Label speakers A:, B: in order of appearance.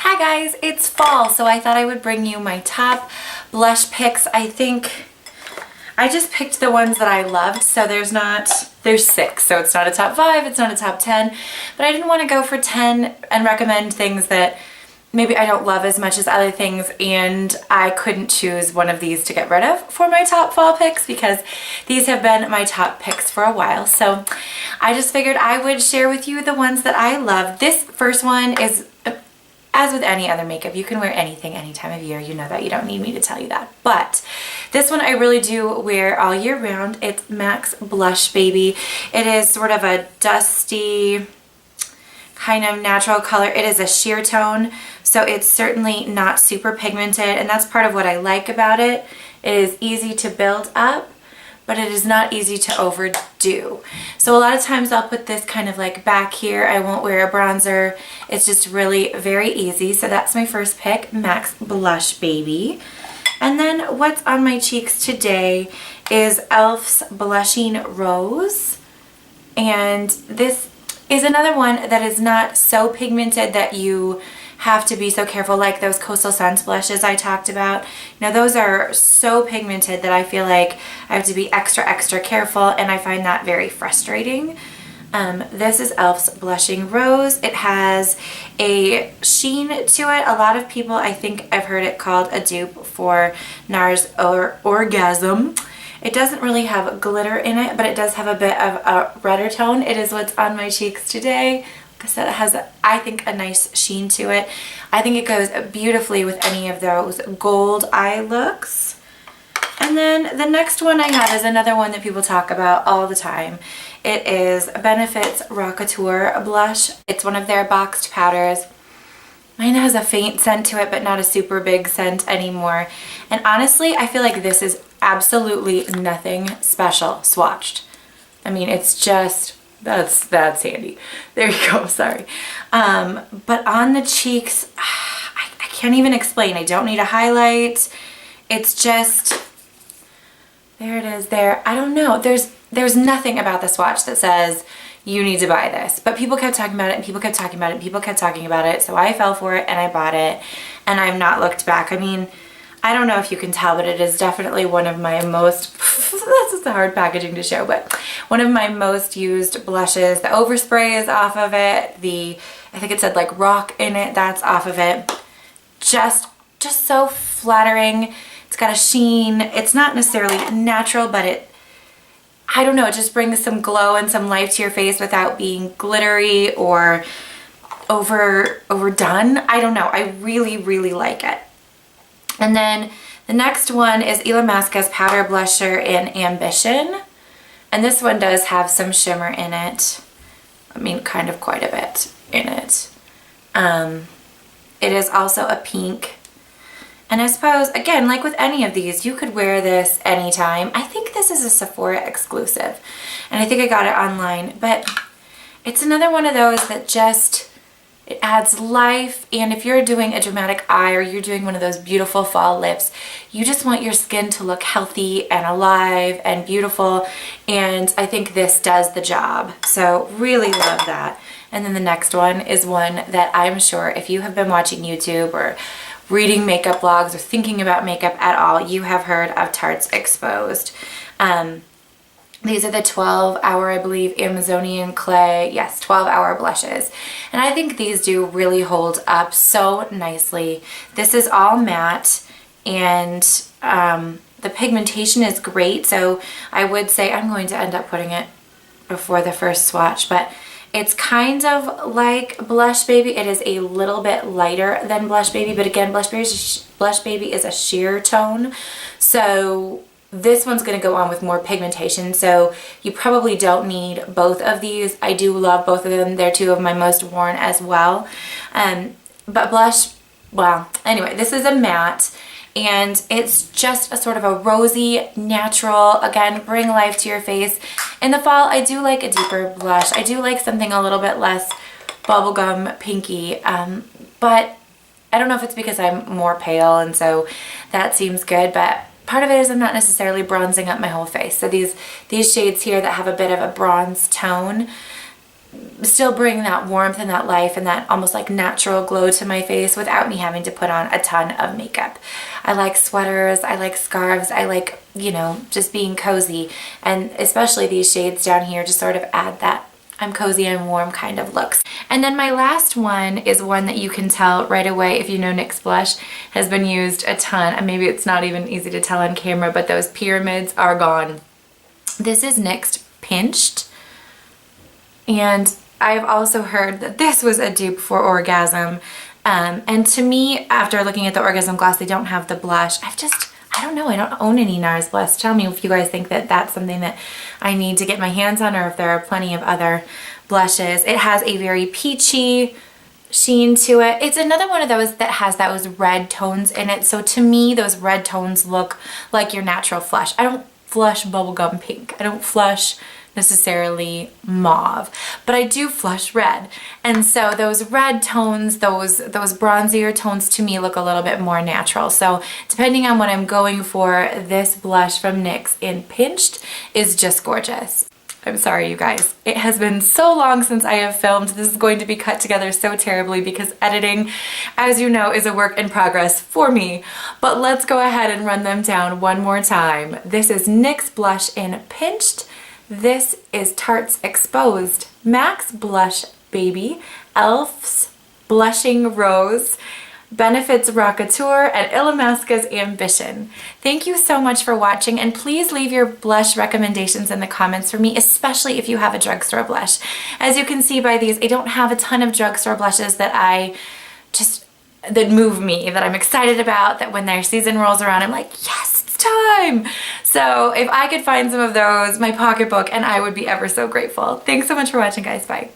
A: Hi guys, it's fall, so I thought I would bring you my top blush picks. I think I just picked the ones that I loved, so there's 6, so it's not a top 5, it's not a top 10, but I didn't want to go for 10 and recommend things that maybe I don't love as much as other things, and I couldn't choose one of these to get rid of for my top fall picks because these have been my top picks for a while. So I just figured I would share with you the ones that I love. This first one is, as with any other makeup, you can wear anything any time of year. You know that. You don't need me to tell you that. But this one I really do wear all year round. It's M.A.C Blushbaby. It is sort of a dusty kind of natural color. It is a sheer tone, so it's certainly not super pigmented, and that's part of what I like about it. It is easy to build up, but it is not easy to overdo. So a lot of times I'll put this kind of like back here. I won't wear a bronzer. It's just really very easy. So that's my first pick, M.A.C Blushbaby. And then what's on my cheeks today is e.l.f.'s Blushing Rose. And this is another one that is not so pigmented that you have to be so careful, like those Coastal Suns blushes I talked about. You know, those are so pigmented that I feel like I have to be extra careful, and I find that very frustrating. This is e.l.f.'s Blushing Rose. It has a sheen to it. A lot of people, I think I've heard it called a dupe for NARS or Orgasm. It doesn't really have glitter in it, but it does have a bit of a redder tone. It is what's on my cheeks today. Like I said, it has, I think, a nice sheen to it. I think it goes beautifully with any of those gold eye looks. And then the next one I have is another one that people talk about all the time. It is Benefit's Rockateur blush. It's one of their boxed powders. Mine has a faint scent to it, but not a super big scent anymore. And honestly, I feel like this is absolutely nothing special swatched. I mean, it's just, that's handy. There you go, sorry. But on the cheeks, I can't even explain. I don't need a highlight. It's just, there it is there. I don't know. There's nothing about the swatch that says you need to buy this. But people kept talking about it, and people kept talking about it, and people kept talking about it. So I fell for it and I bought it, and I've not looked back. I mean, I don't know if you can tell, but it is definitely one of my most, this is the hard packaging to show, but one of my most used blushes. The overspray is off of it. I think it said like rock in it, that's off of it. Just so flattering. It's got a sheen. It's not necessarily natural, but I don't know, it just brings some glow and some life to your face without being glittery or overdone. I don't know. I really like it. And then the next one is Illamasqua's Powder Blusher in Ambition. And this one does have some shimmer in it. I mean, kind of quite a bit in it. It is also a pink. And I suppose, again, like with any of these, you could wear this anytime. I think this is a Sephora exclusive. And I think I got it online. But it's another one of those that just, it adds life. And if you're doing a dramatic eye or you're doing one of those beautiful fall lips, you just want your skin to look healthy and alive and beautiful. And I think this does the job. So really love that. And then the next one is one that I'm sure if you have been watching YouTube or reading makeup blogs or thinking about makeup at all, you have heard of Tarte Exposed. These are the 12-hour, I believe, Amazonian clay, yes, 12-hour blushes. And I think these do really hold up so nicely. This is all matte, and the pigmentation is great. So I would say I'm going to end up putting it before the first swatch, but it's kind of like Blushbaby. It is a little bit lighter than Blushbaby, but again, Blushbaby is a sheer tone. So this one's going to go on with more pigmentation, so you probably don't need both of these. I do love both of them. They're two of my most worn as well. But well, anyway, this is a matte, and it's just a sort of a rosy, natural, again, bring life to your face. In the fall, I do like a deeper blush. I do like something a little bit less bubblegum pinky, but I don't know if it's because I'm more pale, and so that seems good, but part of it is I'm not necessarily bronzing up my whole face. So these shades here that have a bit of a bronze tone, still bring that warmth and that life and that almost like natural glow to my face without me having to put on a ton of makeup. I like sweaters, I like scarves, I like, you know, just being cozy, and especially these shades down here just sort of add that I'm cozy and warm kind of looks. And then my last one is one that you can tell right away if you know NYX blush has been used a ton, and maybe it's not even easy to tell on camera, but those pyramids are gone. This is NYX Pinched, and I've also heard that this was a dupe for Orgasm. And to me, after looking at the Orgasm gloss, they don't have the blush. I don't know, I don't own any NARS blush. Tell me if you guys think that that's something that I need to get my hands on, or if there are plenty of other blushes. It has a very peachy sheen to it. It's another one of those that has those red tones in it. So to me, those red tones look like your natural flush. I don't flush bubblegum pink. I don't flush necessarily mauve, but I do flush red. And so those red tones, those bronzier tones to me look a little bit more natural. So depending on what I'm going for, this blush from NYX in Pinched is just gorgeous. I'm sorry, you guys. It has been so long since I have filmed. This is going to be cut together so terribly because editing, as you know, is a work in progress for me. But let's go ahead and run them down one more time. This is NYX blush in Pinched. This is Tarte's Exposed, M.A.C Blushbaby, e.l.f.'s Blushing Rose, Benefit's Rockateur, and Illamasqua's Ambition. Thank you so much for watching, and please leave your blush recommendations in the comments for me, especially if you have a drugstore blush. As you can see by these, I don't have a ton of drugstore blushes that that move me, that I'm excited about, that when their season rolls around, I'm like, yes, it's time. So if I could find some of those, my pocketbook, and I would be ever so grateful. Thanks so much for watching, guys. Bye.